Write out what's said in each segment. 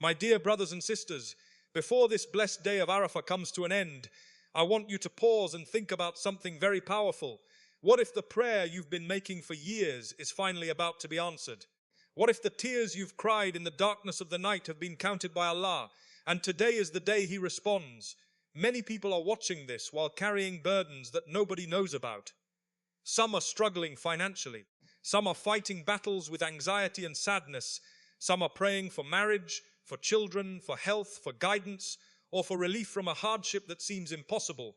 My dear brothers and sisters, before this blessed day of Arafah comes to an end, I want you to pause and think about something very powerful. What if the prayer you've been making for years is finally about to be answered? What if the tears you've cried in the darkness of the night have been counted by Allah, and today is the day He responds? Many people are watching this while carrying burdens that nobody knows about. Some are struggling financially. Some are fighting battles with anxiety and sadness. Some are praying for marriage, for children, for health, for guidance, or for relief from a hardship that seems impossible.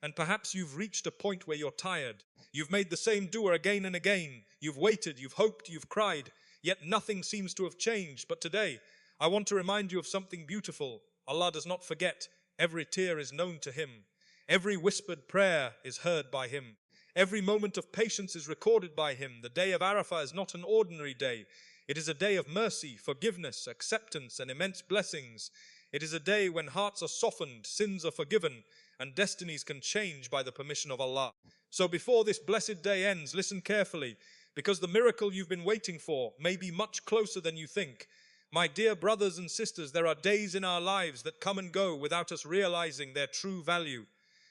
And perhaps you've reached a point where you're tired. You've made the same dua again and again. You've waited, you've hoped, you've cried, yet nothing seems to have changed. But today, I want to remind you of something beautiful. Allah does not forget. Every tear is known to Him. Every whispered prayer is heard by Him. Every moment of patience is recorded by Him. The day of Arafah is not an ordinary day. It is a day of mercy, forgiveness, acceptance, and immense blessings. It is a day when hearts are softened, sins are forgiven, and destinies can change by the permission of Allah. So before this blessed day ends, listen carefully, because the miracle you've been waiting for may be much closer than you think. My dear brothers and sisters, there are days in our lives that come and go without us realizing their true value.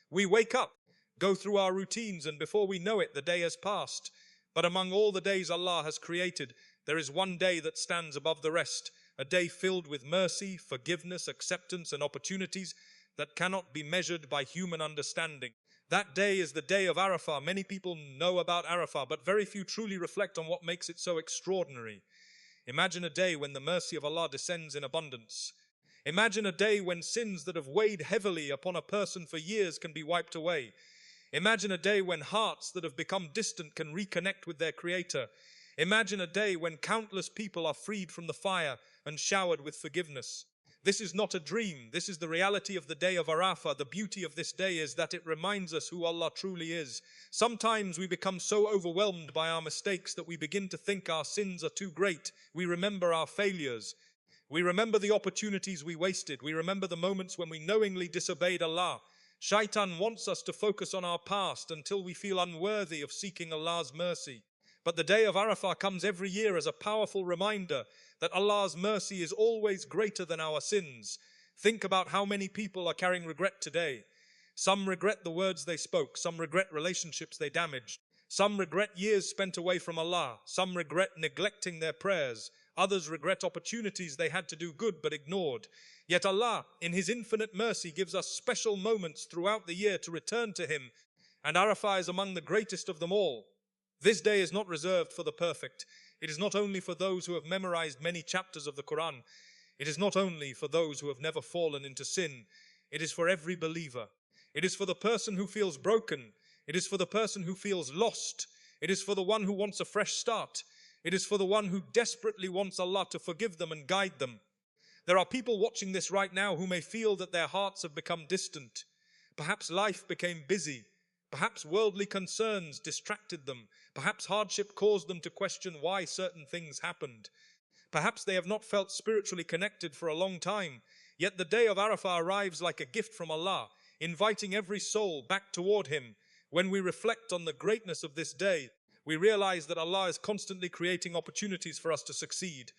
We wake up, go through our routines, and before we know it, the day has passed. But among all the days Allah has created, there is one day that stands above the rest, a day filled with mercy, forgiveness, acceptance, and opportunities that cannot be measured by human understanding. That day is the day of Arafah. Many people know about Arafah, but very few truly reflect on what makes it so extraordinary. Imagine a day when the mercy of Allah descends in abundance. Imagine a day when sins that have weighed heavily upon a person for years can be wiped away. Imagine a day when hearts that have become distant can reconnect with their Creator. Imagine a day when countless people are freed from the fire and showered with forgiveness. This is not a dream. This is the reality of the day of Arafah. The beauty of this day is that it reminds us who Allah truly is. Sometimes we become so overwhelmed by our mistakes that we begin to think our sins are too great. We remember our failures. We remember the opportunities we wasted. We remember the moments when we knowingly disobeyed Allah. Shaitan wants us to focus on our past until we feel unworthy of seeking Allah's mercy. But the day of Arafah comes every year as a powerful reminder that Allah's mercy is always greater than our sins. Think about how many people are carrying regret today. Some regret the words they spoke. Some regret relationships they damaged. Some regret years spent away from Allah. Some regret neglecting their prayers. Others regret opportunities they had to do good but ignored. Yet Allah, in His infinite mercy, gives us special moments throughout the year to return to Him, and Arafah is among the greatest of them all. This day is not reserved for the perfect. It is not only for those who have memorized many chapters of the Quran. It is not only for those who have never fallen into sin. It is for every believer. It is for the person who feels broken. It is for the person who feels lost. It is for the one who wants a fresh start. It is for the one who desperately wants Allah to forgive them and guide them. There are people watching this right now who may feel that their hearts have become distant. Perhaps life became busy. Perhaps worldly concerns distracted them. Perhaps hardship caused them to question why certain things happened. Perhaps they have not felt spiritually connected for a long time. Yet the day of Arafah arrives like a gift from Allah, inviting every soul back toward Him. When we reflect on the greatness of this day, we realize that Allah is constantly creating opportunities for us to succeed.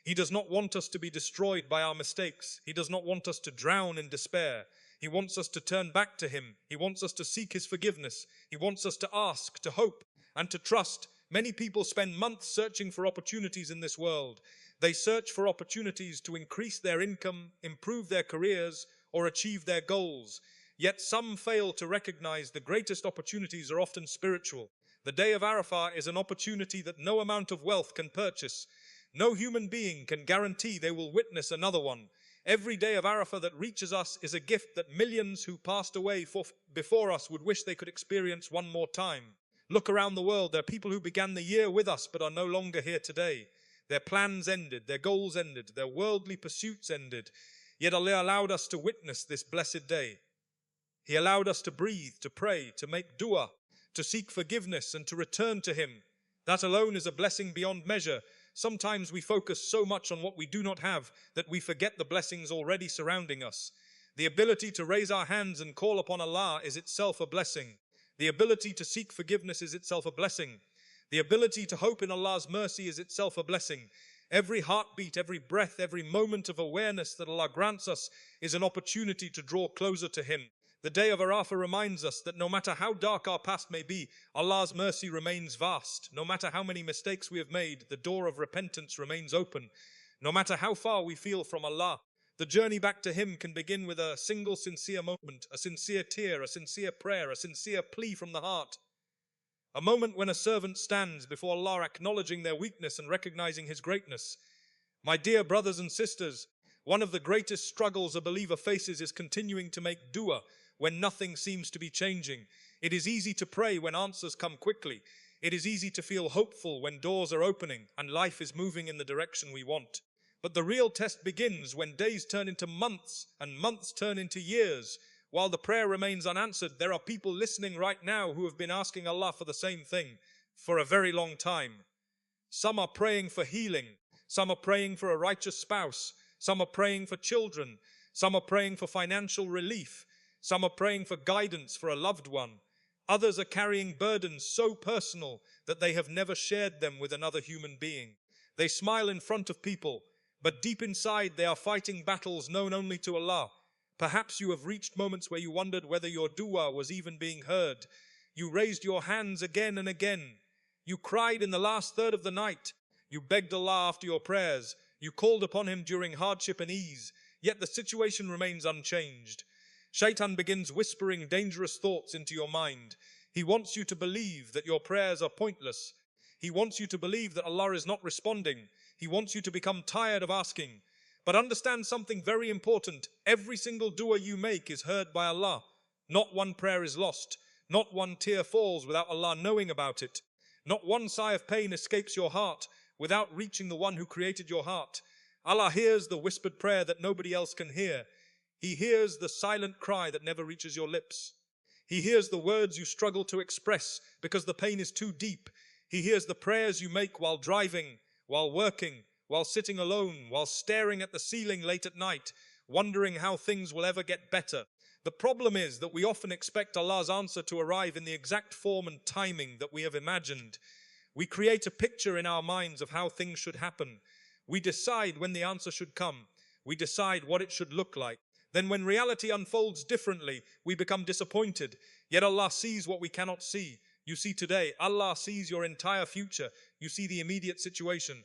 He does not want us to be destroyed by our mistakes. He does not want us to drown in despair. He wants us to turn back to Him. He wants us to seek His forgiveness. He wants us to ask, to hope, and to trust. Many people spend months searching for opportunities in this world. They search for opportunities to increase their income, improve their careers, or achieve their goals. Yet some fail to recognize the greatest opportunities are often spiritual. The day of Arafah is an opportunity that no amount of wealth can purchase. No human being can guarantee they will witness another one. Every day of Arafah that reaches us is a gift that millions who passed away before us would wish they could experience one more time. Look around the world. There are people who began the year with us but are no longer here today. Their plans ended, their goals ended, their worldly pursuits ended. Yet Allah allowed us to witness this blessed day. He allowed us to breathe, to pray, to make dua, to seek forgiveness, and to return to Him. That alone is a blessing beyond measure. Sometimes we focus so much on what we do not have that we forget the blessings already surrounding us. The ability to raise our hands and call upon Allah is itself a blessing. The ability to seek forgiveness is itself a blessing. The ability to hope in Allah's mercy is itself a blessing. Every heartbeat, every breath, every moment of awareness that Allah grants us is an opportunity to draw closer to Him. The day of Arafah reminds us that no matter how dark our past may be, Allah's mercy remains vast. No matter how many mistakes we have made, the door of repentance remains open. No matter how far we feel from Allah, the journey back to Him can begin with a single sincere moment, a sincere tear, a sincere prayer, a sincere plea from the heart. A moment when a servant stands before Allah acknowledging their weakness and recognizing His greatness. My dear brothers and sisters, one of the greatest struggles a believer faces is continuing to make dua when nothing seems to be changing. It is easy to pray when answers come quickly. It is easy to feel hopeful when doors are opening and life is moving in the direction we want. But the real test begins when days turn into months and months turn into years. While the prayer remains unanswered, there are people listening right now who have been asking Allah for the same thing for a very long time. Some are praying for healing. Some are praying for a righteous spouse. Some are praying for children. Some are praying for financial relief. Some are praying for guidance for a loved one. Others are carrying burdens so personal that they have never shared them with another human being. They smile in front of people, but deep inside they are fighting battles known only to Allah. Perhaps you have reached moments where you wondered whether your dua was even being heard. You raised your hands again and again. You cried in the last third of the night. You begged Allah after your prayers. You called upon Him during hardship and ease. Yet the situation remains unchanged. Shaitan begins whispering dangerous thoughts into your mind. He wants you to believe that your prayers are pointless. He wants you to believe that Allah is not responding. He wants you to become tired of asking. But understand something very important. Every single dua you make is heard by Allah. Not one prayer is lost. Not one tear falls without Allah knowing about it. Not one sigh of pain escapes your heart without reaching the one who created your heart. Allah hears the whispered prayer that nobody else can hear. He hears the silent cry that never reaches your lips. He hears the words you struggle to express because the pain is too deep. He hears the prayers you make while driving, while working, while sitting alone, while staring at the ceiling late at night, wondering how things will ever get better. The problem is that we often expect Allah's answer to arrive in the exact form and timing that we have imagined. We create a picture in our minds of how things should happen. We decide when the answer should come. We decide what it should look like. Then when reality unfolds differently, we become disappointed. Yet Allah sees what we cannot see. You see today, Allah sees your entire future. You see the immediate situation.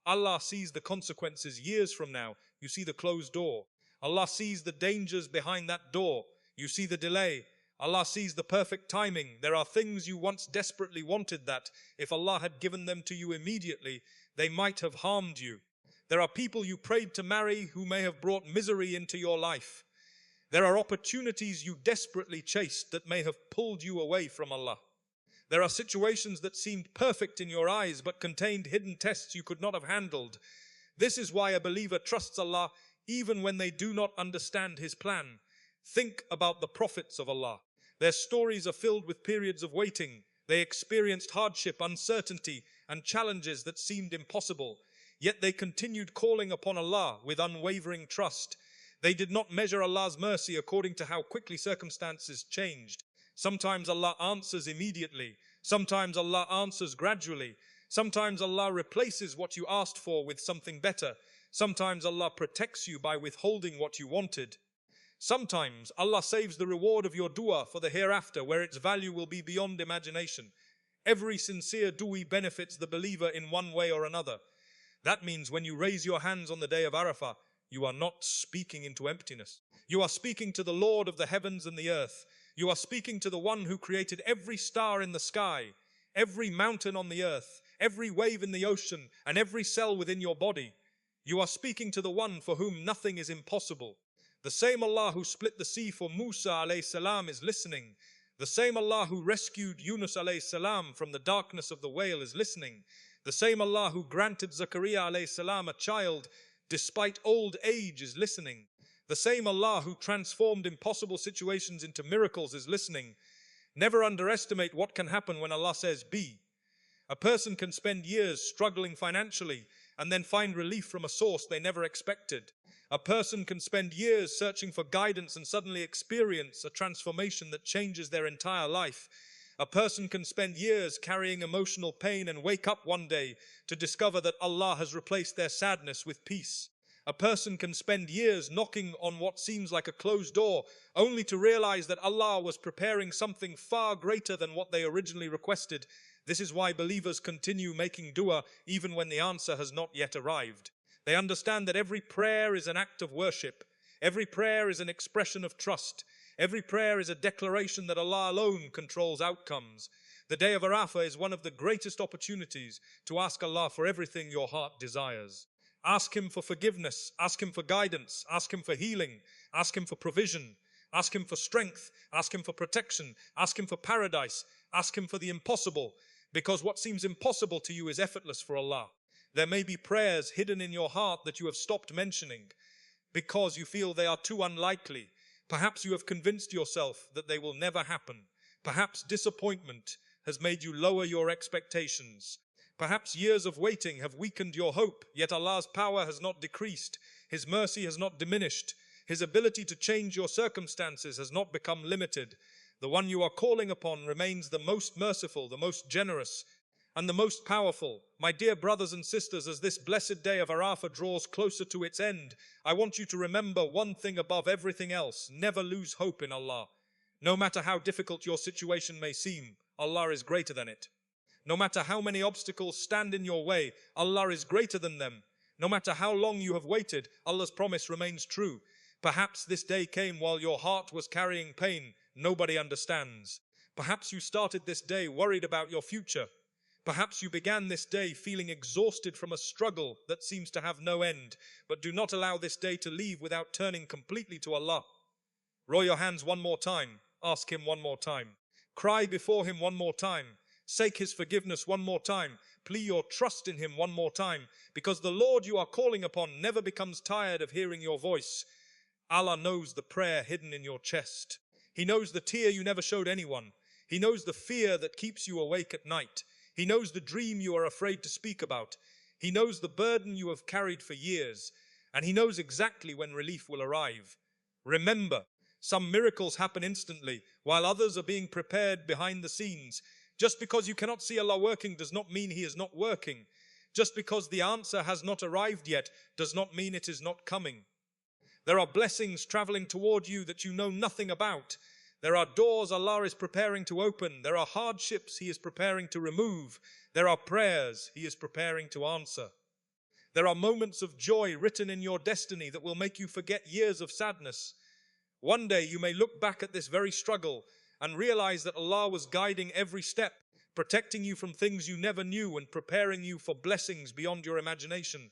Allah sees the consequences years from now. You see the closed door. Allah sees the dangers behind that door. You see the delay. Allah sees the perfect timing. There are things you once desperately wanted that, if Allah had given them to you immediately, they might have harmed you. There are people you prayed to marry who may have brought misery into your life. There are opportunities you desperately chased that may have pulled you away from Allah. There are situations that seemed perfect in your eyes but contained hidden tests you could not have handled. This is why a believer trusts Allah even when they do not understand His plan. Think about the prophets of Allah. Their stories are filled with periods of waiting. They experienced hardship, uncertainty, and challenges that seemed impossible. Yet they continued calling upon Allah with unwavering trust. They did not measure Allah's mercy according to how quickly circumstances changed. Sometimes Allah answers immediately. Sometimes Allah answers gradually. Sometimes Allah replaces what you asked for with something better. Sometimes Allah protects you by withholding what you wanted. Sometimes Allah saves the reward of your dua for the hereafter, where its value will be beyond imagination. Every sincere dua benefits the believer in one way or another. That means when you raise your hands on the day of Arafah, you are not speaking into emptiness. You are speaking to the Lord of the heavens and the earth. You are speaking to the one who created every star in the sky, every mountain on the earth, every wave in the ocean, and every cell within your body. You are speaking to the one for whom nothing is impossible. The same Allah who split the sea for Musa alayhi salam is listening. The same Allah who rescued Yunus alayhi salam from the darkness of the whale is listening. The same Allah who granted Zakaria alayhi salam a child despite old age is listening. The same Allah who transformed impossible situations into miracles is listening. Never underestimate what can happen when Allah says be. A person can spend years struggling financially and then find relief from a source they never expected. A person can spend years searching for guidance and suddenly experience a transformation that changes their entire life. A person can spend years carrying emotional pain and wake up one day to discover that Allah has replaced their sadness with peace. A person can spend years knocking on what seems like a closed door, only to realize that Allah was preparing something far greater than what they originally requested. This is why believers continue making dua even when the answer has not yet arrived. They understand that every prayer is an act of worship. Every prayer is an expression of trust. Every prayer is a declaration that Allah alone controls outcomes. The day of Arafah is one of the greatest opportunities to ask Allah for everything your heart desires. Ask Him for forgiveness, ask Him for guidance, ask Him for healing, ask Him for provision, ask Him for strength, ask Him for protection, ask Him for paradise, ask Him for the impossible, because what seems impossible to you is effortless for Allah. There may be prayers hidden in your heart that you have stopped mentioning because you feel they are too unlikely. Perhaps you have convinced yourself that they will never happen. Perhaps disappointment has made you lower your expectations. Perhaps years of waiting have weakened your hope, yet Allah's power has not decreased. His mercy has not diminished. His ability to change your circumstances has not become limited. The one you are calling upon remains the most merciful, the most generous, and the most powerful. My dear brothers and sisters, as this blessed day of Arafah draws closer to its end, I want you to remember one thing above everything else. Never lose hope in Allah. No matter how difficult your situation may seem, Allah is greater than it. No matter how many obstacles stand in your way, Allah is greater than them. No matter how long you have waited, Allah's promise remains true. Perhaps this day came while your heart was carrying pain nobody understands. Perhaps you started this day worried about your future. Perhaps you began this day feeling exhausted from a struggle that seems to have no end. But do not allow this day to leave without turning completely to Allah. Roll your hands one more time. Ask Him one more time. Cry before Him one more time. Seek His forgiveness one more time. Plead your trust in Him one more time. Because the Lord you are calling upon never becomes tired of hearing your voice. Allah knows the prayer hidden in your chest. He knows the tear you never showed anyone. He knows the fear that keeps you awake at night. He knows the dream you are afraid to speak about. He knows the burden you have carried for years. And He knows exactly when relief will arrive. Remember, some miracles happen instantly, while others are being prepared behind the scenes. Just because you cannot see Allah working does not mean He is not working. Just because the answer has not arrived yet does not mean it is not coming. There are blessings traveling toward you that you know nothing about. There are doors Allah is preparing to open. There are hardships He is preparing to remove. There are prayers He is preparing to answer. There are moments of joy written in your destiny that will make you forget years of sadness. One day you may look back at this very struggle and realize that Allah was guiding every step, protecting you from things you never knew and preparing you for blessings beyond your imagination.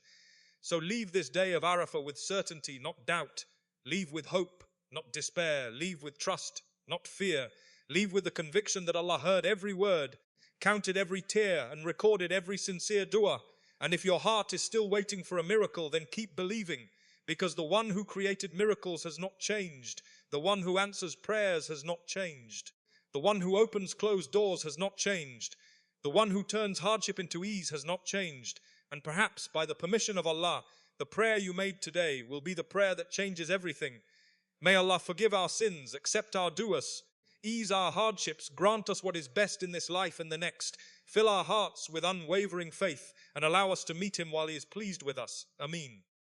So leave this day of Arafah with certainty, not doubt. Leave with hope, not despair. Leave with trust, not fear. Leave with the conviction that Allah heard every word, counted every tear, and recorded every sincere dua. And if your heart is still waiting for a miracle, then keep believing, because the one who created miracles has not changed. The one who answers prayers has not changed. The one who opens closed doors has not changed. The one who turns hardship into ease has not changed. And perhaps by the permission of Allah, the prayer you made today will be the prayer that changes everything. May Allah forgive our sins, accept our du'as, ease our hardships, grant us what is best in this life and the next, fill our hearts with unwavering faith, and allow us to meet Him while He is pleased with us. Ameen.